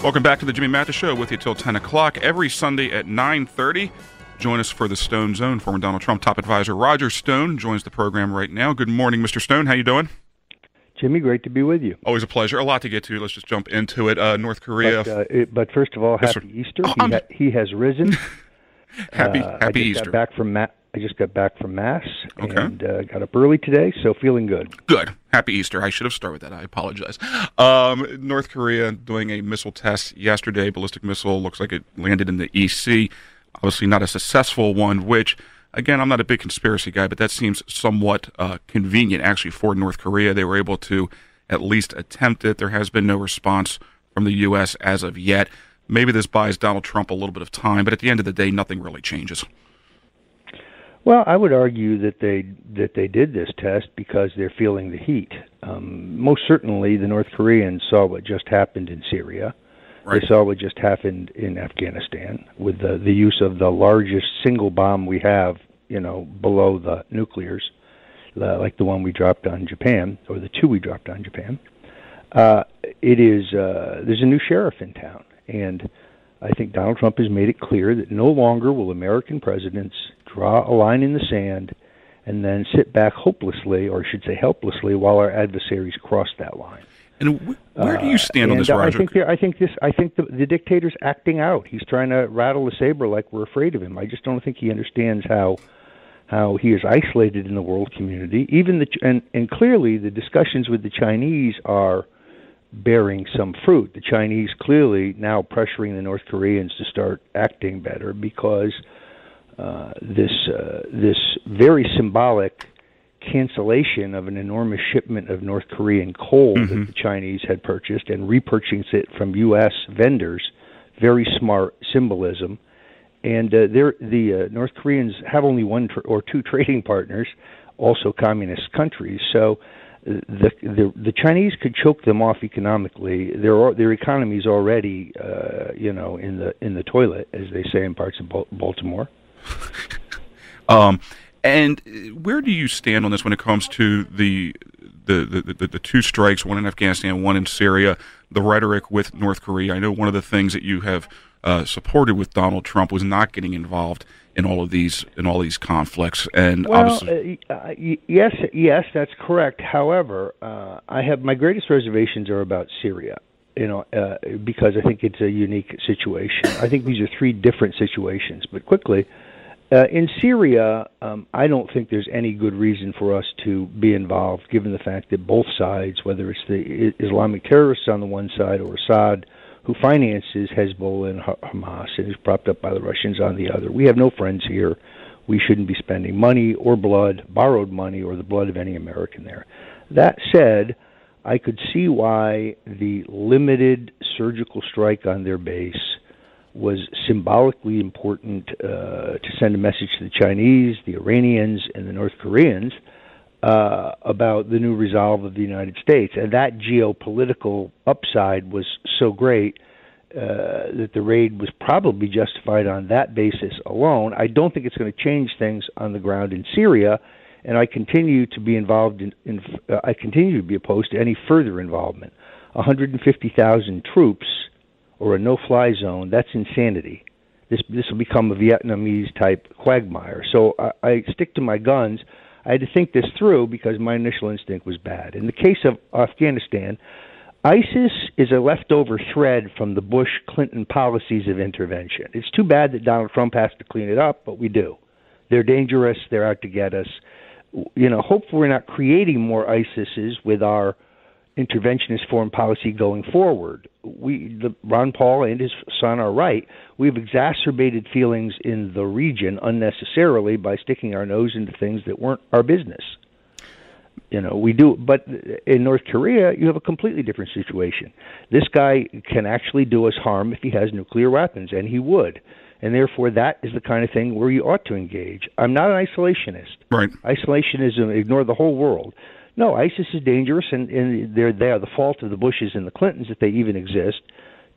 Welcome back to the Jimmy Mathis Show with you till 10 o'clock every Sunday at 9:30. Join us for the Stone Zone. Former Donald Trump top advisor Roger Stone joins the program right now. Good morning, Mr. Stone. How you doing? Jimmy, great to be with you. Always a pleasure. A lot to get to. Let's just jump into it. North Korea. But first of all, happy Easter. He has risen. Happy Easter. I just got back from Mass and Okay. got up early today, so feeling good. Good. Happy Easter. I should have started with that. I apologize. North Korea doing a missile test yesterday. Ballistic missile. Looks like it landed in the East Sea. Obviously not a successful one, which, again, I'm not a big conspiracy guy, but that seems somewhat convenient, actually, for North Korea. They were able to at least attempt it. There has been no response from the U.S. as of yet. Maybe this buys Donald Trump a little bit of time, but at the end of the day, nothing really changes. Well, I would argue that they did this test because they're feeling the heat. Most certainly, the North Koreans saw what just happened in Syria. Right. They saw what just happened in Afghanistan with the use of the largest single bomb we have, below the nuclears, like the one we dropped on Japan, or the two we dropped on Japan. There's a new sheriff in town, and I think Donald Trump has made it clear that no longer will American presidents draw a line in the sand and then sit back hopelessly, or I should say helplessly, while our adversaries cross that line. And where do you stand on this, Roger? I think the dictator's acting out. He's trying to rattle the saber like we're afraid of him. I just don't think he understands how he is isolated in the world community. And clearly the discussions with the Chinese are bearing some fruit. The Chinese clearly now pressuring the North Koreans to start acting better because this very symbolic cancellation of an enormous shipment of North Korean coal that the Chinese had purchased and repurchasing it from U.S. vendors, very smart symbolism. And the North Koreans have only one or two trading partners, also communist countries. So the Chinese could choke them off economically. Their economy is already, in the toilet, as they say in parts of Baltimore. And where do you stand on this when it comes to the two strikes, one in Afghanistan, one in Syria, the rhetoric with North Korea? I know one of the things that you have supported with Donald Trump was not getting involved in all these conflicts. And obviously, yes, that's correct. However, I have my greatest reservations are about Syria. Because I think it's a unique situation. I think these are three different situations. But quickly. In Syria, I don't think there's any good reason for us to be involved, given the fact that both sides, whether it's the Islamic terrorists on the one side or Assad, who finances Hezbollah and Hamas and is propped up by the Russians on the other, we have no friends here. We shouldn't be spending money or blood, borrowed money, or the blood of any American there. That said, I could see why the limited surgical strike on their base was symbolically important to send a message to the Chinese, the Iranians, and the North Koreans about the new resolve of the United States. And that geopolitical upside was so great that the raid was probably justified on that basis alone. I don't think it's going to change things on the ground in Syria, and I continue to be involved I continue to be opposed to any further involvement. 150,000 troops or a no-fly zone, that's insanity. This will become a Vietnamese-type quagmire. So I stick to my guns. I had to think this through because my initial instinct was bad. In the case of Afghanistan, ISIS is a leftover thread from the Bush-Clinton policies of intervention. It's too bad that Donald Trump has to clean it up, but we do. They're dangerous. They're out to get us. Hopefully we're not creating more ISISes with our interventionist foreign policy going forward. Ron Paul and his son are right. We've exacerbated feelings in the region unnecessarily by sticking our nose into things that weren't our business. We do, but in North Korea, you have a completely different situation. This guy can actually do us harm if he has nuclear weapons, and he would. And therefore, that is the kind of thing where you ought to engage. I'm not an isolationist. Right. Isolationism, ignore the whole world. No, ISIS is dangerous, and they are the fault of the Bushes and the Clintons that they even exist.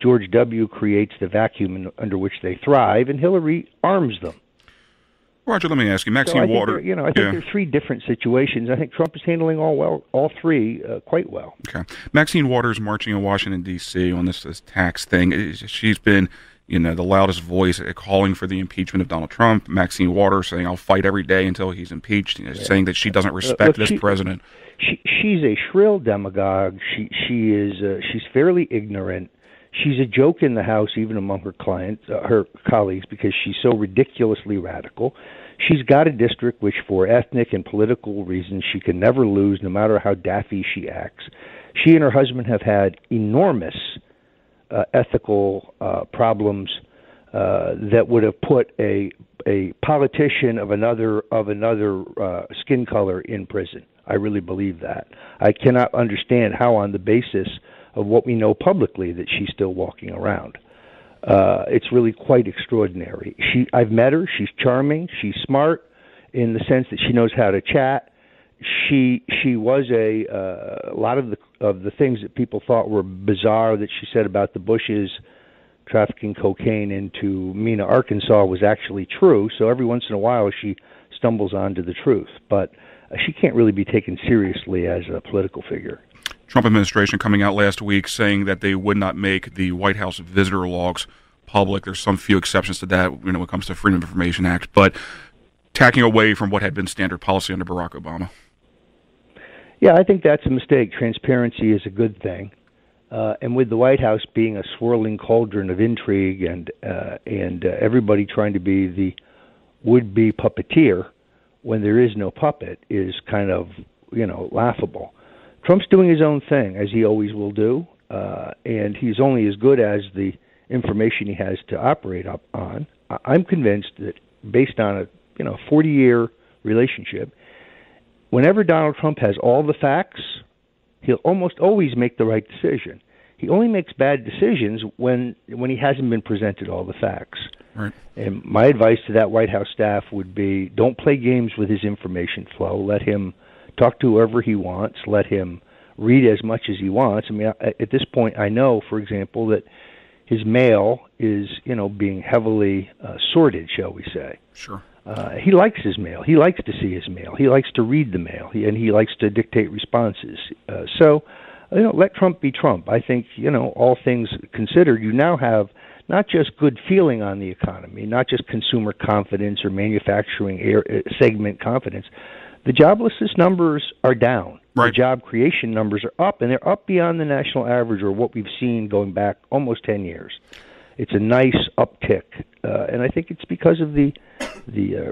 George W. creates the vacuum under which they thrive, and Hillary arms them. Roger, let me ask you, Maxine I think Waters. I think there are three different situations. I think Trump is handling all three quite well. Okay, Maxine Waters marching in Washington D.C. on this tax thing. She's been, the loudest voice calling for the impeachment of Donald Trump. Maxine Waters saying, "I'll fight every day until he's impeached," saying that she doesn't respect this president. She's a shrill demagogue. She's fairly ignorant. She's a joke in the House, even among her her colleagues, because she's so ridiculously radical. She's got a district which, for ethnic and political reasons, she can never lose, no matter how daffy she acts. She and her husband have had enormous ethical problems that would have put a politician of another skin color in prison. I really believe that. I cannot understand how, on the basis of what we know publicly, that she's still walking around. It's really quite extraordinary. I've met her. She's charming. She's smart in the sense that she knows how to chat. She was a lot of the things that people thought were bizarre that she said about the Bushes trafficking cocaine into Mena, Arkansas, was actually true. So every once in a while she stumbles onto the truth, but she can't really be taken seriously as a political figure. Trump administration coming out last week saying that they would not make the White House visitor logs public. There's some few exceptions to that when it comes to Freedom of Information Act, but tacking away from what had been standard policy under Barack Obama. Yeah, I think that's a mistake. Transparency is a good thing. And with the White House being a swirling cauldron of intrigue and everybody trying to be the would-be puppeteer when there is no puppet is kind of, laughable. Trump's doing his own thing, as he always will do, and he's only as good as the information he has to operate up on. I'm convinced that based on a 40-year relationship, whenever Donald Trump has all the facts, he'll almost always make the right decision. He only makes bad decisions when he hasn't been presented all the facts. Right. And my advice to that White House staff would be, don't play games with his information flow. Let him talk to whoever he wants. Let him read as much as he wants. I mean, at this point, I know, for example, that his mail is, being heavily sorted, shall we say. Sure. He likes his mail. He likes to see his mail. He likes to read the mail, and he likes to dictate responses. So, let Trump be Trump. I think, all things considered, you now have not just good feeling on the economy, not just consumer confidence or manufacturing segment confidence. The joblessness numbers are down. Right. The job creation numbers are up, and they're up beyond the national average or what we've seen going back almost 10 years. It's a nice uptick, and I think it's because of the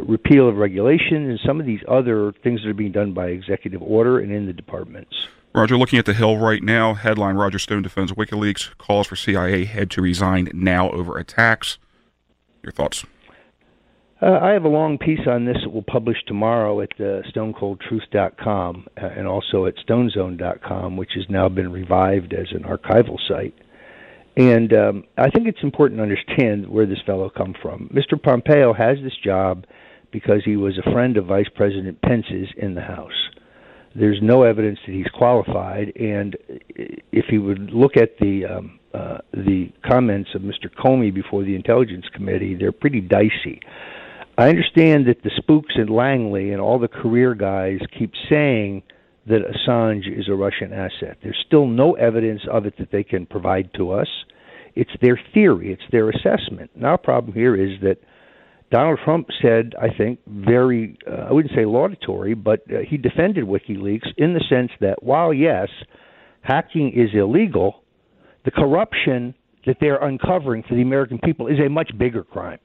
repeal of regulation and some of these other things that are being done by executive order and in the departments. Roger, looking at the Hill right now, headline, Roger Stone defends WikiLeaks, calls for CIA head to resign now over attacks. Your thoughts? I have a long piece on this that we'll publish tomorrow at stonecoldtruth.com and also at stonezone.com, which has now been revived as an archival site. And I think it's important to understand where this fellow come from. Mr. Pompeo has this job because he was a friend of Vice President Pence's in the House. There's no evidence that he's qualified, and if you would look at the comments of Mr. Comey before the Intelligence Committee, they're pretty dicey. I understand that the spooks in Langley and all the career guys keep saying that Assange is a Russian asset. There's still no evidence of it that they can provide to us. It's their theory. It's their assessment. Now, the problem here is that Donald Trump said, I think, very, I wouldn't say laudatory, but he defended WikiLeaks in the sense that while, yes, hacking is illegal, the corruption that they're uncovering for the American people is a much bigger crime.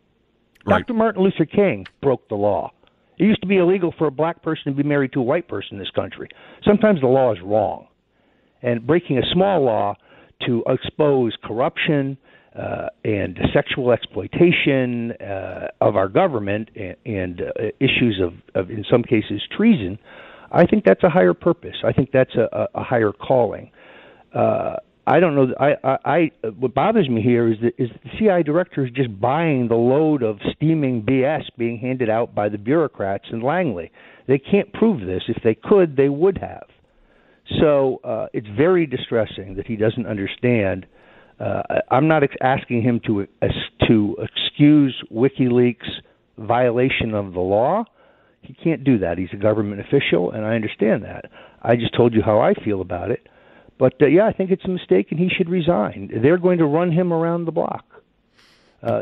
Right. Dr. Martin Luther King broke the law. It used to be illegal for a black person to be married to a white person in this country. Sometimes the law is wrong. And breaking a small law to expose corruption and sexual exploitation of our government and issues of, in some cases, treason, I think that's a higher purpose. I think that's a higher calling. I don't know. What bothers me here is that the CIA director is just buying the load of steaming BS being handed out by the bureaucrats in Langley. They can't prove this. If they could, they would have. So it's very distressing that he doesn't understand. I'm not asking him to excuse WikiLeaks violation of the law, he can't do that. He's a government official, and I understand that. I just told you how I feel about it. But, yeah, I think it's a mistake, and he should resign. They're going to run him around the block.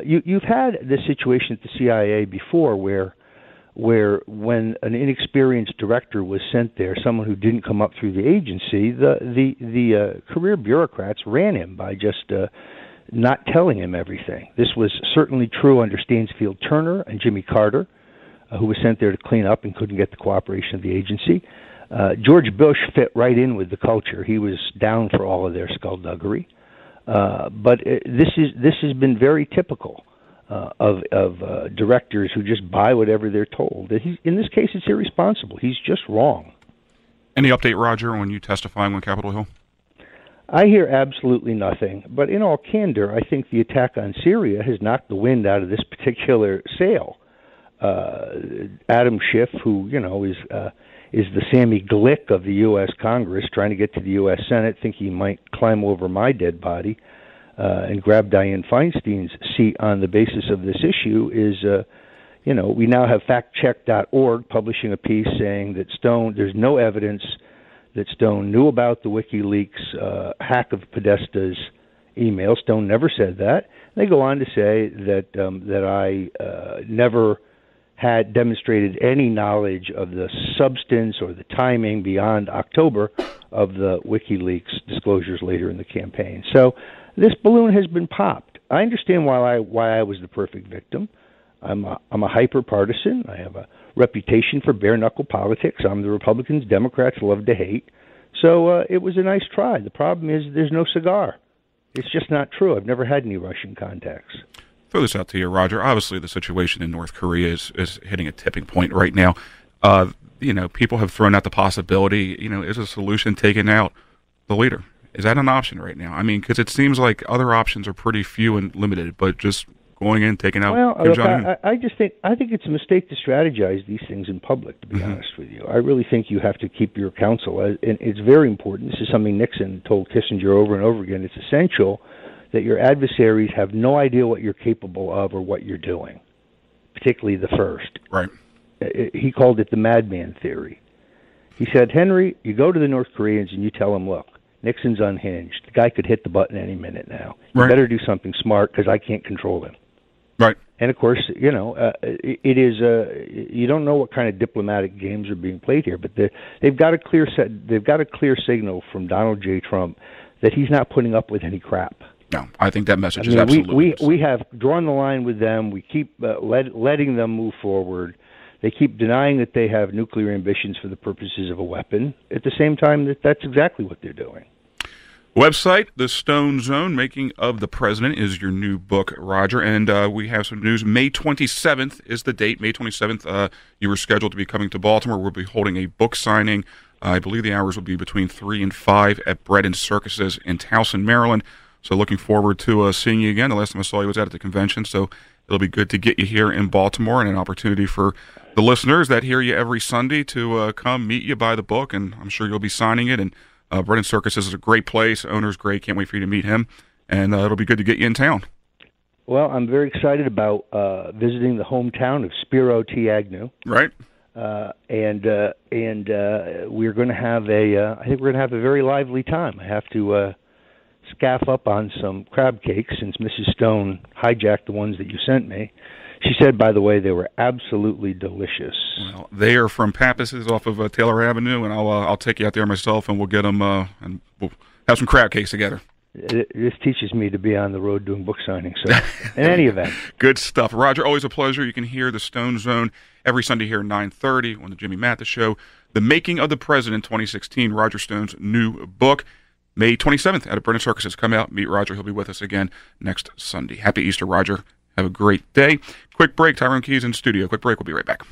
You've had this situation at the CIA before where when an inexperienced director was sent there, someone who didn't come up through the agency, the career bureaucrats ran him by just not telling him everything. This was certainly true under Stansfield Turner and Jimmy Carter, who was sent there to clean up and couldn't get the cooperation of the agency. George Bush fit right in with the culture. He was down for all of their skullduggery. But this has been very typical of directors who just buy whatever they're told. In this case, it's irresponsible. He's just wrong. Any update, Roger, on you testifying on Capitol Hill? I hear absolutely nothing. But in all candor, I think the attack on Syria has knocked the wind out of this particular sail. Adam Schiff, who is the Sammy Glick of the U.S. Congress, trying to get to the U.S. Senate, think he might climb over my dead body and grab Dianne Feinstein's seat on the basis of this issue is, we now have factcheck.org publishing a piece saying that there's no evidence that Stone knew about the WikiLeaks hack of Podesta's email. Stone never said that. They go on to say that I never had demonstrated any knowledge of the substance or the timing beyond October of the WikiLeaks disclosures later in the campaign. So this balloon has been popped. I understand why I was the perfect victim. I'm a hyper partisan. I have a reputation for bare knuckle politics. I'm the Republicans Democrats love to hate. So it was a nice try. The problem is there's no cigar. It's just not true. I've never had any Russian contacts. Throw this out to you, Roger. Obviously, the situation in North Korea is hitting a tipping point right now. People have thrown out the possibility, is a solution taking out the leader? Is that an option right now? I mean, because it seems like other options are pretty few and limited, but just going in, taking out Kim Jong-un. I think it's a mistake to strategize these things in public, to be honest with you. I really think you have to keep your counsel. And it's very important. This is something Nixon told Kissinger over and over again. It's essential that your adversaries have no idea what you're capable of or what you're doing, particularly the first. Right. He called it the madman theory. He said, Henry, you go to the North Koreans and you tell them, look, Nixon's unhinged. The guy could hit the button any minute now. You better do something smart because I can't control him. Right. And, of course, it is you don't know what kind of diplomatic games are being played here, but they've got a clear signal from Donald J. Trump that he's not putting up with any crap. No, I think that message is absolutely. We have drawn the line with them. We keep letting them move forward. They keep denying that they have nuclear ambitions for the purposes of a weapon. At the same time, that's exactly what they're doing. Website, The Stone Zone, Making of the President, is your new book, Roger. And we have some news. May 27th is the date. May 27th, you were scheduled to be coming to Baltimore. We'll be holding a book signing. I believe the hours will be between 3 and 5 at Bread and Circuses in Towson, Maryland. So looking forward to seeing you again. The last time I saw you was out at the convention, so it'll be good to get you here in Baltimore and an opportunity for the listeners that hear you every Sunday to come meet you, buy the book, and I'm sure you'll be signing it. And Bread and Circuses is a great place. Owner's great. Can't wait for you to meet him. And it'll be good to get you in town. Well, I'm very excited about visiting the hometown of Spiro T. Agnew. Right. And we're going to have I think we're going to have a very lively time. I have to scaff up on some crab cakes since Mrs. Stone hijacked the ones that you sent me. She said, by the way, they were absolutely delicious. Well, they are from Pappas's off of Taylor Avenue, and I'll take you out there myself, and we'll get them, and we'll have some crab cakes together. This teaches me to be on the road doing book signings. So, in any event. Good stuff. Roger, always a pleasure. You can hear the Stone Zone every Sunday here at 9:30 on the Jimmy Mathis Show. The Making of the President 2016, Roger Stone's new book. May 27th out of Bread and Circuses. Come out, meet Roger. He'll be with us again next Sunday. Happy Easter, Roger. Have a great day. Quick break. Tyrone Keys in studio. Quick break. We'll be right back.